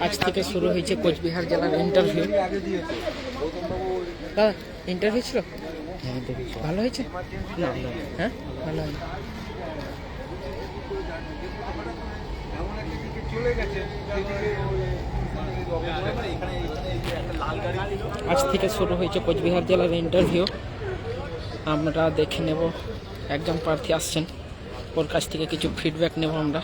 আজ থেকে শুরু হয়েছে কোচবিহার জেলার ইন্টারভিউ। দাদা ইন্টারভিউ ছিল, ভালো হয়েছে? হ্যাঁ ভালো হয়েছে। আজ থেকে শুরু হয়েছে কোচবিহার জেলার ইন্টারভিউ। আমরা দেখে নেব, একজন প্রার্থী আসছেন, ওর কাছ থেকে কিছু ফিডব্যাক নেব আমরা।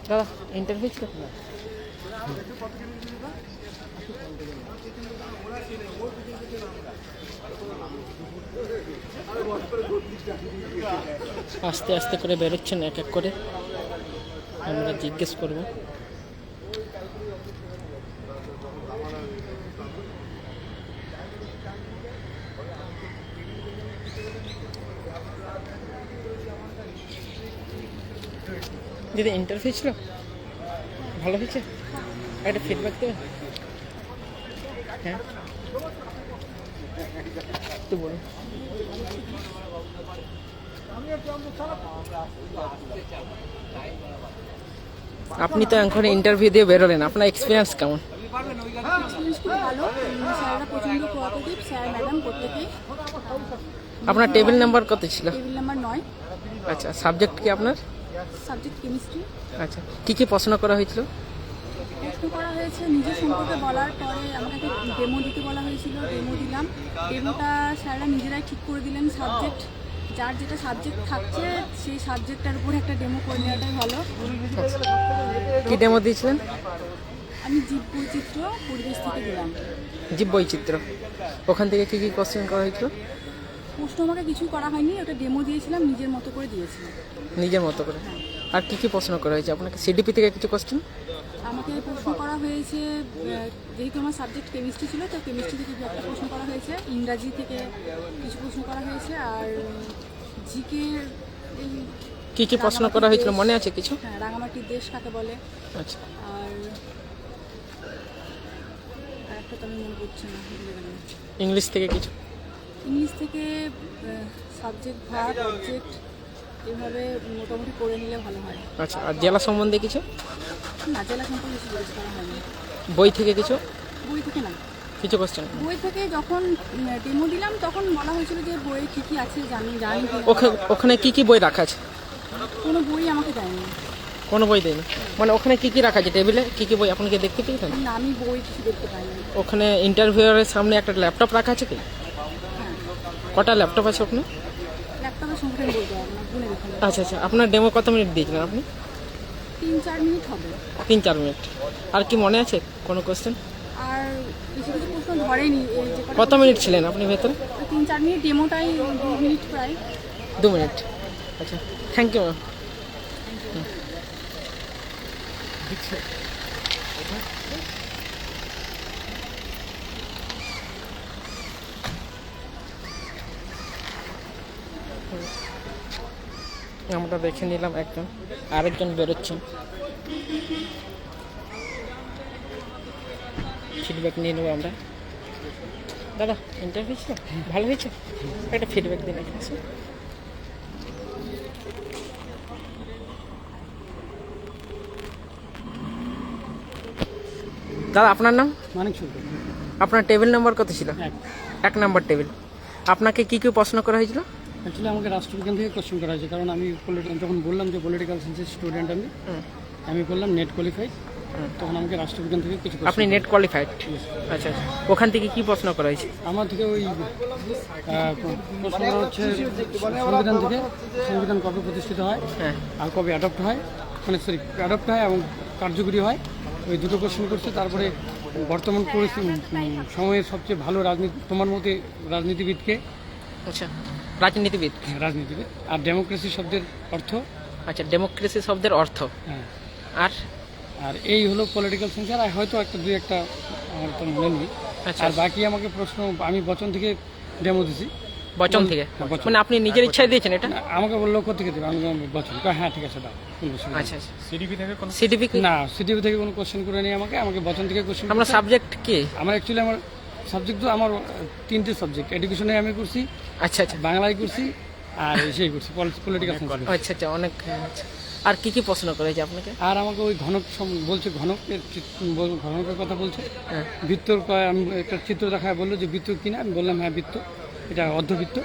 দাদা ইন্টারভিউ ছিল, আস্তে আস্তে করে বেরোচ্ছেন এক এক করে, আমরা জিজ্ঞেস করব। দিদি ইন্টারভিউ ছিল, ভালো হয়েছে? একটা ফিডব্যাক দেবেন? হ্যাঁ একটু বলুন। আপনি তো এখন ইন্টারভিউ দিয়ে বেরোলেন, আপনার এক্সপিরিয়েন্স কেমন? আপনার টেবিল নাম্বার কত ছিল? Table number 9। আচ্ছা, সাবজেক্ট কি আপনার? Subject chemistry. আচ্ছা, কি কি প্রশ্ন করা হয়েছিল? প্রশ্ন করা হয়েছে নিজের সম্পর্কে বলার পরে আমাকে একটা ডেমো দিতে বলা হয়েছিল, ডেমো দিলাম। ডেমোটা স্যাররা নিজেরাই ঠিক করে দিলেন সাবজেক্ট, যার যেটা সাবজেক্ট থাকছে সেই সাবজেক্টটার উপর একটা ডেমো করে নেওয়াটাই ভালো। কি ডেমো দিয়েছিলেন? আমি জীব বৈচিত্র্য পরিবেশ থেকে দিলাম। জীব বৈচিত্র্য, ওখান থেকে কি কি কোশ্চেন করা হয়েছিল? প্রশ্ন আমাকে কিছু করা হয়নি, ওটা ডেমো দিয়েছিলাম, নিজের মতো করে দিয়েছিলাম। নিজের মতো করে? আর কি কি প্রশ্ন করা হয়েছে আপনাকে? সিডিপি থেকে কিছু কোশ্চেন? আমাকে প্রশ্ন করা হয়েছে, যেহেতু আমার সাবজেক্ট কেমিস্ট্রি ছিল তো কেমিস্ট্রি থেকে একটা প্রশ্ন করা হয়েছে, ইংরাজি থেকে কিছু প্রশ্ন করা হয়েছে, আর জিকে কি কি প্রশ্ন করা হয়েছিল মনে আছে কিছু? হ্যাঁ, রাঙামাটির দেশ কাকে বলে। আচ্ছা, আর একটা তো আমি মনে করছি না, ভুলে গেলাম। ইংলিশ থেকে কিছু? ইংলিশ থেকে সাবজেক্ট ভার্ব অবজেক্ট এভাবে মোটামুটি করে নিলে ভালো হয়। আচ্ছা, আর জেলা সম্বন্ধে কিছু? না, জেলা সম্পর্কে কিছু জিজ্ঞেস করা হয়নি। বই থেকে কিছু? বই থেকে না, কিছু কোশ্চেন? বই থেকে যখন ডেমো দিলাম তখন বলা হয়েছিল যে বইয়ে কী কী আছে জানি। ওখানে কি কি বই রাখা আছে? কোনো বই আমাকে দেয়নি। কোনো বই দেয়নি? মানে ওখানে কি কি রাখা আছে টেবিলে, কি কি বই আপনাকে দেখতে পেয়েছেন? না, আমি বই কিছু দেখতে পাইনি। ওখানে ইন্টারভিউয়ারের সামনে একটা ল্যাপটপ রাখা আছে কি? হ্যাঁ, কটা ল্যাপটপ আছে ওখানে? ল্যাপটপের সংখ্যা আমি বলতে পারবো না, গুনে দেখুন। আচ্ছা আচ্ছা, আপনার ডেমো কত মিনিট দিয়েছিলেন আপনি? 3-4 মিনিট হবে। 3-4 মিনিট। আর কি মনে আছে কোনো কোশ্চেন? আর কিছু কিছু প্রশ্ন ধরেনি। এই যে কত মিনিট ছিলেন আপনি ভেতরে? 3-4 মিনিট, ডেমোটাই 2 মিনিট প্রায়। 2 মিনিট। আচ্ছা, থ্যাংক ইউ ম্যাম। আমরা দেখে নিলাম একজন, আরেকজন বেরোচ্ছেন, ফিডব্যাক নিয়ে নেবো আমরা। দাদা ইন্টারভিউ ছিল, ভালো হয়েছে? একটা ফিডব্যাক দিন এখানে। দাদা আপনার নাম? মানিক শুক্র। আপনার টেবিল নাম্বার কত ছিল? 1 নাম্বার টেবিল। আপনাকে কি কি প্রশ্ন করা হয়েছিল? অ্যাকচুয়ালি আমাকে রাষ্ট্রবিজ্ঞান থেকে কোশ্চেন করা হয়েছে, কারণ আমি যখন বললাম যে পলিটিক্যাল সায়েন্সের স্টুডেন্ট আমি বললাম নেট কোয়ালিফাইড, তখন আমাকে রাষ্ট্রবিজ্ঞান থেকে কিছু। আপনি নেট কোয়ালিফাইড? আচ্ছা আচ্ছা, ওখান থেকে কি প্রশ্ন করা হয়েছে? আমার থেকে ওই প্রশ্ন করা হচ্ছে সংবিধান থেকে, সংবিধান কবে প্রতিষ্ঠিত হয় আর কবে অ্যাডপ্ট হয়, মানে সরি অ্যাডপ্ট হয় এবং কার্যকরী হয়, ওই দুটো কোশ্চেন করছে। তারপরে বর্তমান পরিস্থিতি সময়ের সবচেয়ে ভালো রাজনীতি তোমার মতে রাজনীতিবিদকে? আচ্ছা, রাজনীতিবিদ। রাজনীতিবিদ। আর ডেমোক্রেসি শব্দের অর্থ? আচ্ছা, ডেমোক্রেসি শব্দের অর্থ। হ্যাঁ। আর আর এই হলো পলিটিক্যাল সায়েন্স। আর হয়তো একটা দুই একটা আমার তো মনে নেই। আর বাকি আমাকে প্রশ্ন আমি বচন থেকে ডেমো দিছি। বচন থেকে? মানে আপনি নিজের ইচ্ছায় দিয়েছেন এটা? আমাকে বললো কোথেকে দেবে, আমি বচন। হ্যাঁ ঠিক আছে দাও। আচ্ছা আচ্ছা, সিডিপি থেকে কোনো? সিডিপি না, সিডিপি থেকে কোনো কোশ্চেন করে নেই আমাকে বচন থেকে কোশ্চেন। আপনার সাবজেক্ট কি? আমার অ্যাকচুয়ালি আমার সাবজেক্ট তো আমার তিনটে সাবজেক্ট, এডুকেশনে আমি করছি, আচ্ছা আচ্ছা বাংলায় করছি, আর সেই করছি পলিটিক্যাল সায়েন্স। আচ্ছা আচ্ছা অনেক আচ্ছা। আর কি কি প্রশ্ন করেছে আপনাকে? আর আমাকে ওই বলছে ঘনকের কথা বলছে, হ্যাঁ বৃত্তর আমি একটা চিত্র দেখায় বললো যে বৃত্ত কিনা, আমি বললাম হ্যাঁ বৃত্ত, এটা অর্ধবৃত্ত।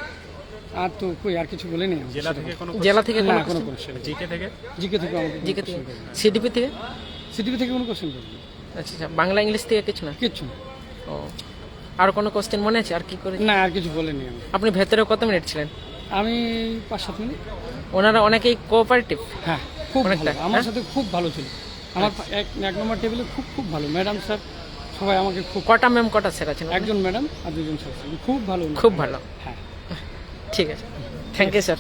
আর তো কই আর কিছু বলে নেই। জেলা থেকে না কোনো কোনো question? কোশ্চেন, জিকে থেকে জিকে থেকে আমাকে জিকে থেকে সিডিপি থেকে সিটিভি থেকে কোনো কোশ্চেন করিনি, আচ্ছা আচ্ছা বাংলা ইংলিশ থেকে কিছু না? কিচ্ছু না। ও আর কোনো কোশ্চেন মনে আছে আর কি করে? না আর কিছু বলেনি আমি। আপনি ভেতরে কত মিনিট ছিলেন? আমি 5-7 মিনিট। ওনারা অনেকেই কোঅপারেটিভ। হ্যাঁ খুব অনেকটা, ভালো, আমার সাথে খুব ভালো ছিল। আমার এক নম্বর টেবিলে খুব ভালো ম্যাডাম স্যার সবাই আমাকে খুব, কটা ম্যাম কটা স্যার আছেন? একজন ম্যাডাম আর দুজন স্যার ছিলেন, খুব ভালো। খুব ভালো, হ্যাঁ ঠিক আছে, থ্যাংক ইউ স্যার।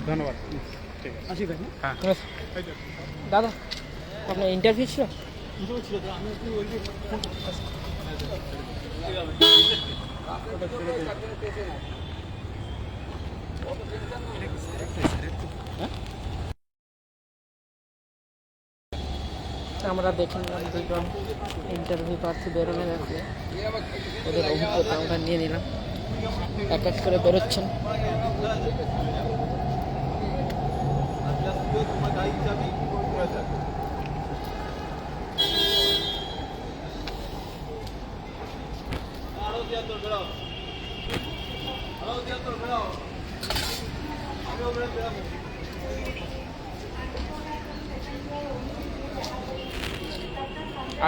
ধন্যবাদ। আসি ভাই। দাদা আপনার ইন্টারভিউ ছিল? আমরা দেখে নিলাম দুজন ইন্টারভিউ প্রার্থী বেরোলেন, আসলে ওদের অভিজ্ঞতা আমরা নিয়ে নিলাম, এক এক করে বেরোচ্ছেন।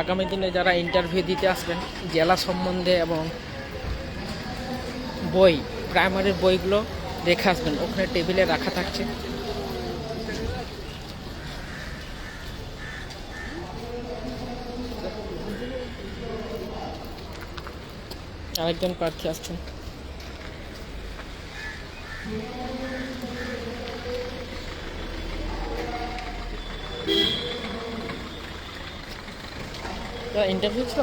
আগামী দিনে যারা ইন্টারভিউ দিতে আসবেন জেলা সম্বন্ধে এবং বই, প্রাইমারির বইগুলো রেখে আসবেন, ওখানে টেবিলে রাখা থাকছে। আরেকজন প্রার্থী আসছেন। ইন্টারভিউ ছিল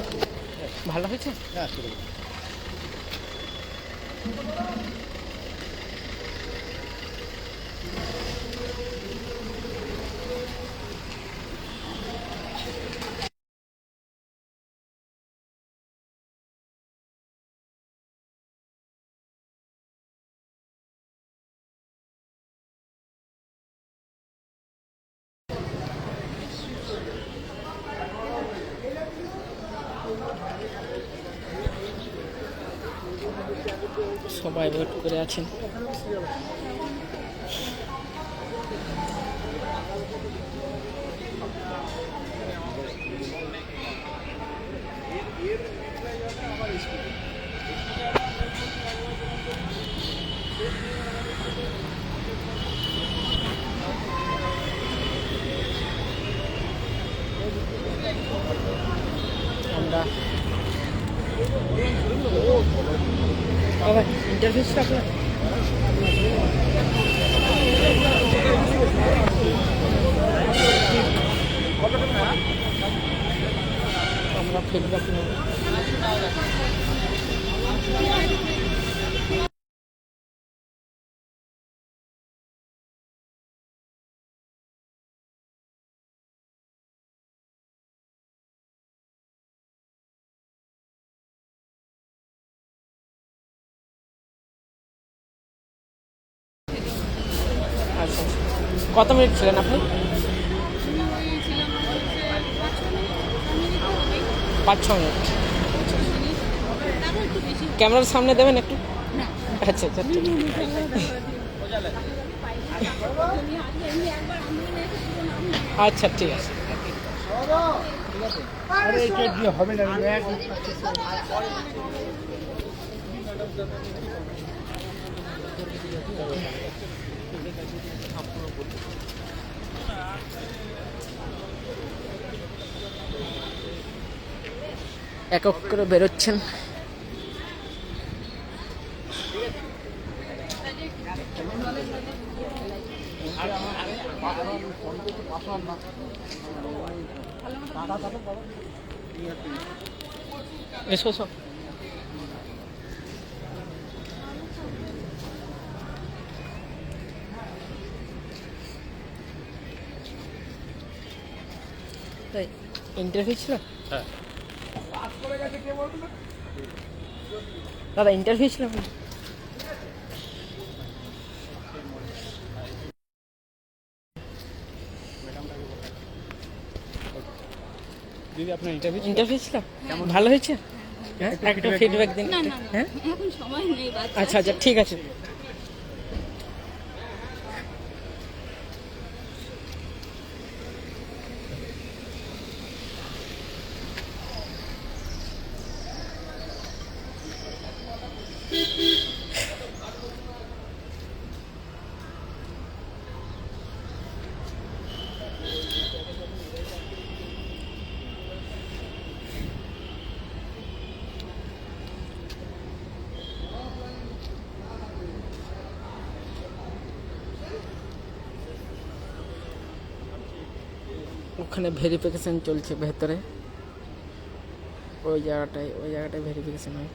ভালো হয়েছে? সবাই ওয়েট করে আছেন। আমরা ইন্টারভিউ ছিল আপনার? আমরা ফিডব্যাক নেব। আচ্ছা, কত মিনিট ছিলেন আপনি? 5-6 মিনিট। ক্যামেরার সামনে দেবেন একটু? আচ্ছা আচ্ছা ঠিক আচ্ছা ঠিক আছে। এক এক করে বেরোচ্ছেন। এসো এসো। ইন্টারভিউ ছিল? হ্যাঁ। দাদা ইন্টারভিউ ছিল আপনার? দিদি আপনার ইন্টারভিউ ইন্টারভিউ ছিল ভালো হয়েছে? হ্যাঁ একটা ফিডব্যাক দিন। না না হ্যাঁ এখন সময় নেই বাচ্চা আচ্ছা আচ্ছা ঠিক আছে। ওখানে ভেরিফিকেশন চলছে ভেতরে, ওই জায়গাটায় ভেরিফিকেশন হয়।